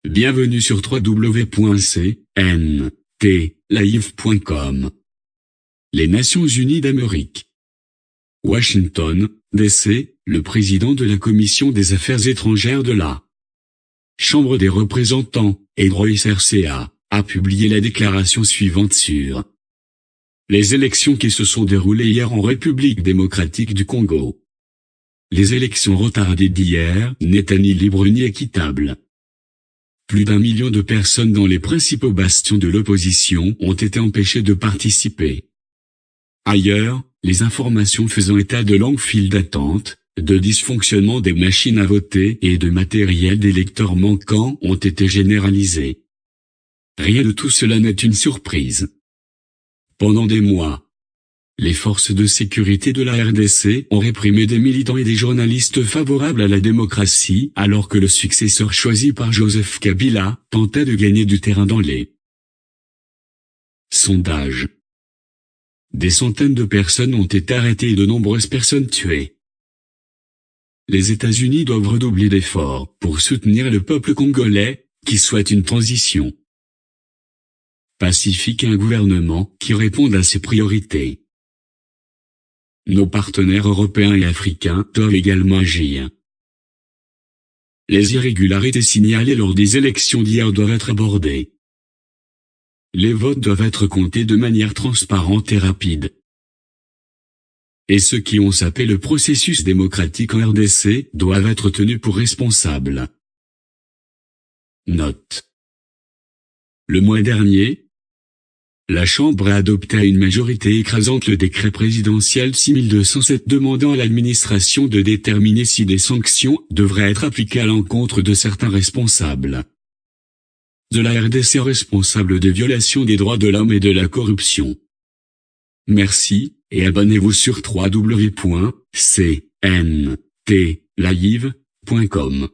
Bienvenue sur www.cntlive.com. Les Nations Unies d'Amérique. Washington, D.C., le président de la Commission des Affaires étrangères de la Chambre des représentants, Edrois RCA, a publié la déclaration suivante sur les élections qui se sont déroulées hier en République démocratique du Congo. Les élections retardées d'hier n'étaient ni libres ni équitables. Plus d'1 million de personnes dans les principaux bastions de l'opposition ont été empêchées de participer. Ailleurs, les informations faisant état de longues files d'attente, de dysfonctionnement des machines à voter et de matériel d'électeurs manquant ont été généralisées. Rien de tout cela n'est une surprise. Pendant des mois, les forces de sécurité de la RDC ont réprimé des militants et des journalistes favorables à la démocratie alors que le successeur choisi par Joseph Kabila tentait de gagner du terrain dans les sondages. Des centaines de personnes ont été arrêtées et de nombreuses personnes tuées. Les États-Unis doivent redoubler d'efforts pour soutenir le peuple congolais, qui souhaite une transition pacifique et un gouvernement qui réponde à ses priorités. Nos partenaires européens et africains doivent également agir. Les irrégularités signalées lors des élections d'hier doivent être abordées. Les votes doivent être comptés de manière transparente et rapide. Et ceux qui ont sapé le processus démocratique en RDC doivent être tenus pour responsables. Note. Le mois dernier, la Chambre a adopté à une majorité écrasante le décret présidentiel 6207 demandant à l'administration de déterminer si des sanctions devraient être appliquées à l'encontre de certains responsables de la RDC responsables de violations des droits de l'homme et de la corruption. Merci, et abonnez-vous sur www.cntlive.com.